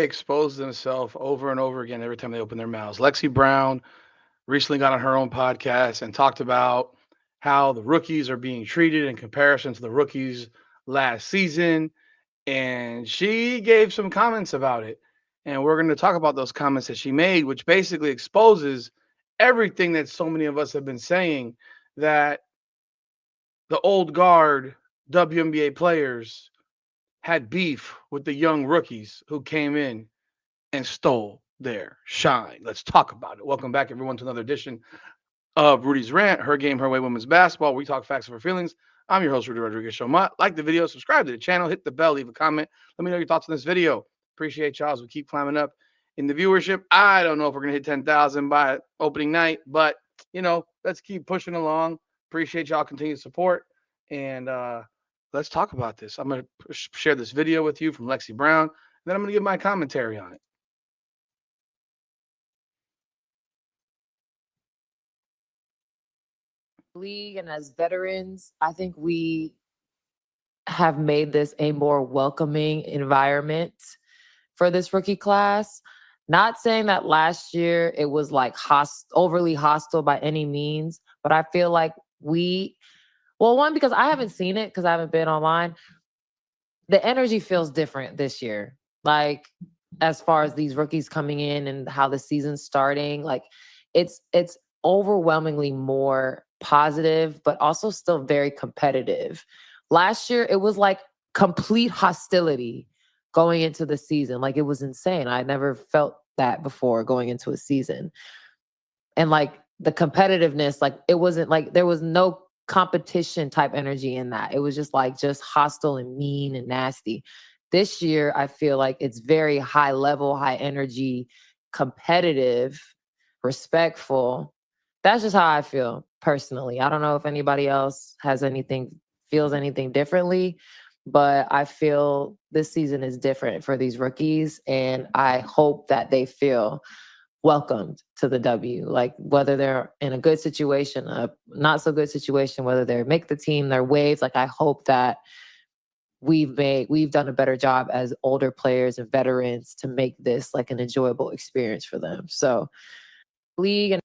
expose themselves over and over again every time they open their mouths. Lexie Brown recently got on her own podcast and talked about how the rookies are being treated in comparison to the rookies last season. And she gave some comments about it. And we're going to talk about those comments that she made, which basically exposes everything that so many of us have been saying, that the old guard WNBA players had beef with the young rookies who came in and stole their shine. Let's talk about it. Welcome back, everyone, to another edition of Rudy's Rant, Her Game, Her Way Women's Basketball. We talk facts over feelings. I'm your host, Rudy Rodriguez Showmont. Like the video, subscribe to the channel, hit the bell, leave a comment. Let me know your thoughts on this video. Appreciate y'all as we keep climbing up in the viewership. I don't know if we're going to hit 10,000 by opening night, but, let's keep pushing along. Appreciate y'all continued support. And let's talk about this. I'm going to share this video with you from Lexie Brown, and then I'm going to give my commentary on it. League and as veterans, I think we have made this a more welcoming environment for this rookie class. Not saying that last year it was like overly hostile by any means, but I feel like one, because I haven't seen it because I haven't been online. The energy feels different this year. Like, as far as these rookies coming in and how the season's starting, like it's overwhelmingly more positive, but also still very competitive. Last year, it was like complete hostility going into the season. Like, it was insane. I never felt that before going into a season. And like the competitiveness, like it wasn't like there was no competition type energy in that. It was just hostile and mean and nasty. This year, I feel like it's very high level, high energy, competitive, respectful. That's just how I feel personally. I don't know if anybody else feels anything differently, but I feel this season is different for these rookies, and I hope that they feel welcomed to the W. Like, whether they're in a good situation, a not so good situation, whether they make the team, their waves. Like, I hope that we've done a better job as older players and veterans to make this like an enjoyable experience for them. So, league and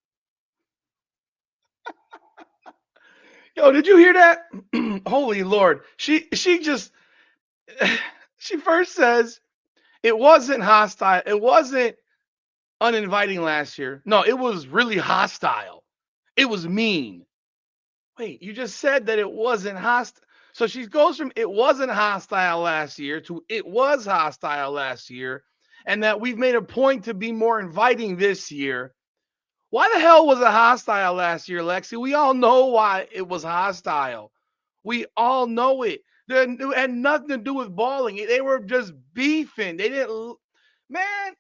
Yo, did you hear that? Holy Lord. She just she first says it wasn't hostile. It wasn't uninviting last year. No, it was really hostile. It was mean. Wait, you just said that it wasn't hostile. So she goes from it wasn't hostile last year to it was hostile last year, and that we've made a point to be more inviting this year. Why the hell was it hostile last year, Lexi? We all know why it was hostile. We all know it. It had nothing to do with balling. They were just beefing. They didn't, man.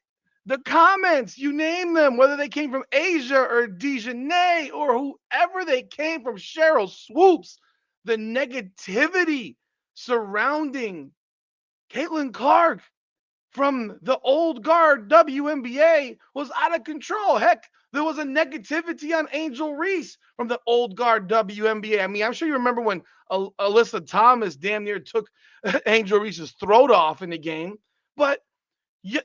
The comments, you name them, whether they came from Asia or Dejanay or whoever they came from, Cheryl Swoops, the negativity surrounding Caitlin Clark from the old guard WNBA was out of control. Heck, there was a negativity on Angel Reese from the old guard WNBA. I mean, I'm sure you remember when Alyssa Thomas damn near took Angel Reese's throat off in the game. But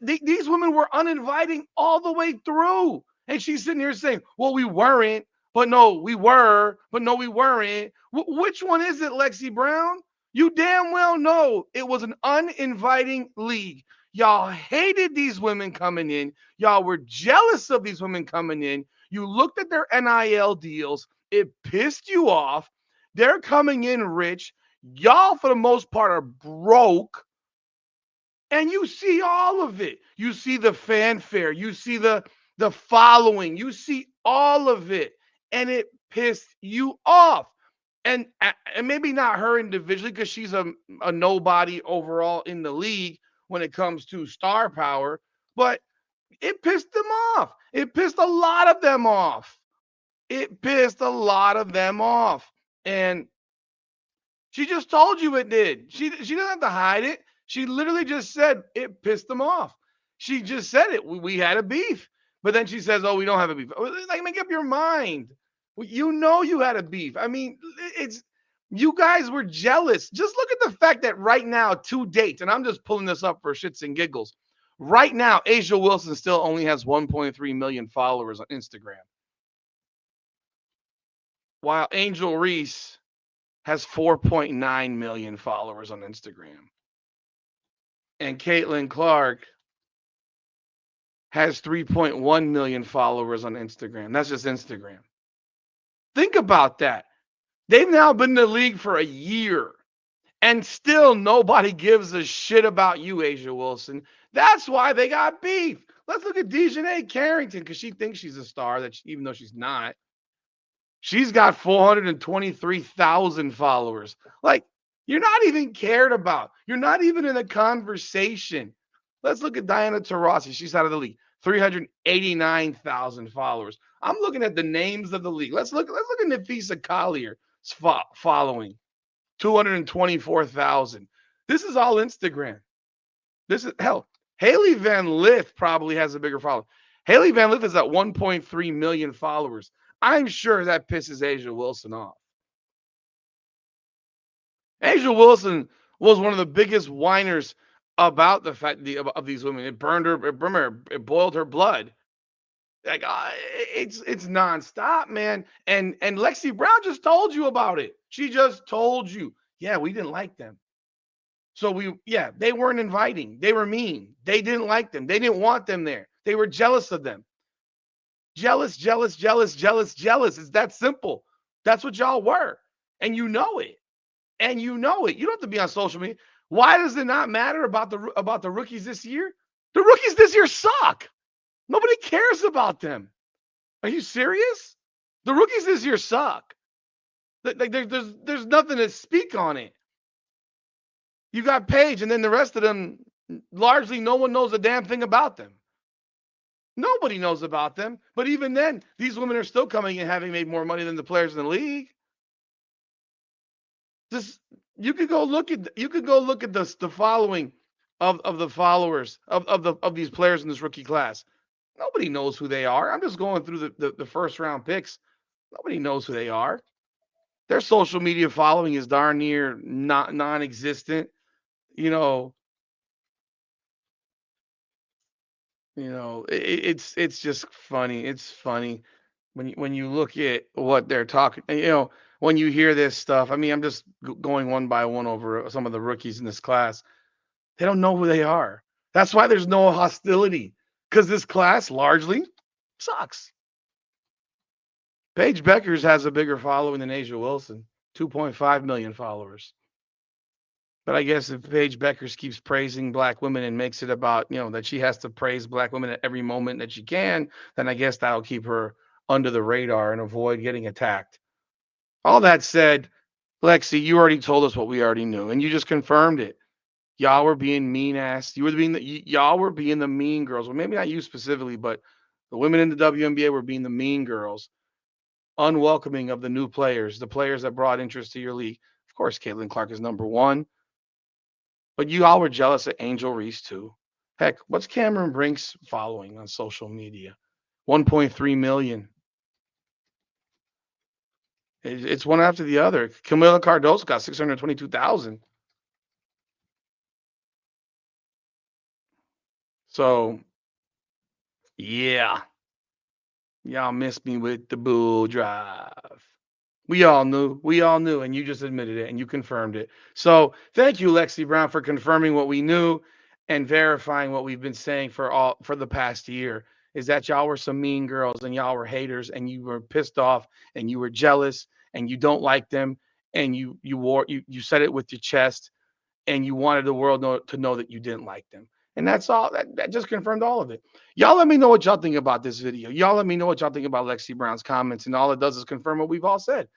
these women were uninviting all the way through. And she's sitting here saying, well, we weren't, but no, we were, but no, we weren't. Which one is it, Lexie Brown? You damn well know it was an uninviting league. Y'all hated these women coming in. Y'all were jealous of these women coming in. You looked at their NIL deals. It pissed you off. They're coming in rich. Y'all, for the most part, are broke. And you see all of it. You see the fanfare. You see the following. You see all of it. And it pissed you off. And maybe not her individually, because she's a nobody overall in the league when it comes to star power, but it pissed them off. It pissed a lot of them off. It pissed a lot of them off. And she just told you it did. She doesn't have to hide it. She literally just said it pissed them off. She just said it. We had a beef. But then she says, oh, we don't have a beef. Like, make up your mind. You know you had a beef. I mean, you guys were jealous. Just look at the fact that right now, to date, and I'm just pulling this up for shits and giggles. Right now, Asia Wilson still only has 1.3 million followers on Instagram, while Angel Reese has 4.9 million followers on Instagram. And Caitlin Clark has 3.1 million followers on Instagram. That's just Instagram. Think about that. They've now been in the league for a year, and still nobody gives a shit about you, Asia Wilson. That's why they got beef. Let's look at Dejanay Carrington because she thinks she's a star, even though she's not. She's got 423,000 followers. Like, you're not even cared about. You're not even in a conversation. Let's look at Diana Taurasi. She's out of the league. 389,000 followers. I'm looking at the names of the league. Let's look at Nafisa Collier's following. 224,000. This is all Instagram. This is hell. Haley Van Lith probably has a bigger following. Haley Van Lith is at 1.3 million followers. I'm sure that pisses Asia Wilson off. Asia Wilson was one of the biggest whiners about the fact of these women. It burned her, it boiled her blood. Like it's nonstop, man. And Lexie Brown just told you about it. She just told you, yeah, we didn't like them. So they weren't inviting. They were mean. They didn't like them. They didn't want them there. They were jealous of them. Jealous, jealous, jealous, jealous, jealous. It's that simple. That's what y'all were. And you know it. And you know it. You don't have to be on social media. Why does it not matter about the rookies this year? The rookies this year suck. Nobody cares about them. Are you serious? The rookies this year suck. Like there's nothing to speak on it. You got Paige, and then the rest of them, largely no one knows a damn thing about them. Nobody knows about them. But even then, these women are still coming and having made more money than the players in the league. Just you could go look at the following of the followers of these players in this rookie class. Nobody knows who they are. I'm just going through the first round picks. Nobody knows who they are. Their social media following is darn near non-existent. You know, it's just funny. It's funny when you look at what they're talking. When you hear this stuff. I mean, I'm just going one by one over some of the rookies in this class. They don't know who they are. That's why there's no hostility, because this class largely sucks. Paige Beckers has a bigger following than Asia Wilson, 2.5 million followers. But I guess if Paige Beckers keeps praising black women and makes it about, that she has to praise black women at every moment that she can, then I guess that'll keep her under the radar and avoid getting attacked. All that said, Lexie, you already told us what we already knew, and you just confirmed it. Y'all were being mean ass. Y'all were being the mean girls. Well, maybe not you specifically, but the women in the WNBA were being the mean girls, unwelcoming of the new players, the players that brought interest to your league. Of course, Caitlin Clark is number one, but you all were jealous of Angel Reese too. Heck, what's Cameron Brink's following on social media? 1.3 million. It's one after the other. Camila Cardoso got 622,000. So, yeah, y'all missed me with the bull drive. We all knew. We all knew, and you just admitted it and you confirmed it. So thank you, Lexie Brown, for confirming what we knew and verifying what we've been saying for the past year. Is that y'all were some mean girls and y'all were haters and you were pissed off and you were jealous and you don't like them and you said it with your chest and you wanted the world to know that you didn't like them. And that's all. That just confirmed all of it. Y'all let me know what y'all think about this video. Y'all let me know what y'all think about Lexie Brown's comments. And all it does is confirm what we've all said.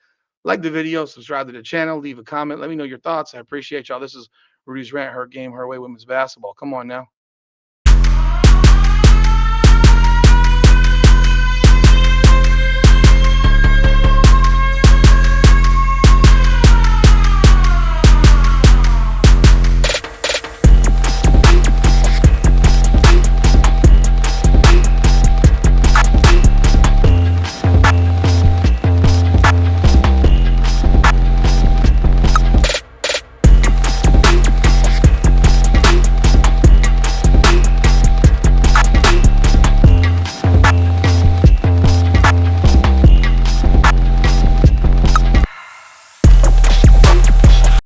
Like the video, subscribe to the channel, leave a comment. Let me know your thoughts. I appreciate y'all. This is Rudy's Rant, Her Game, Her Way Women's Basketball. Come on now.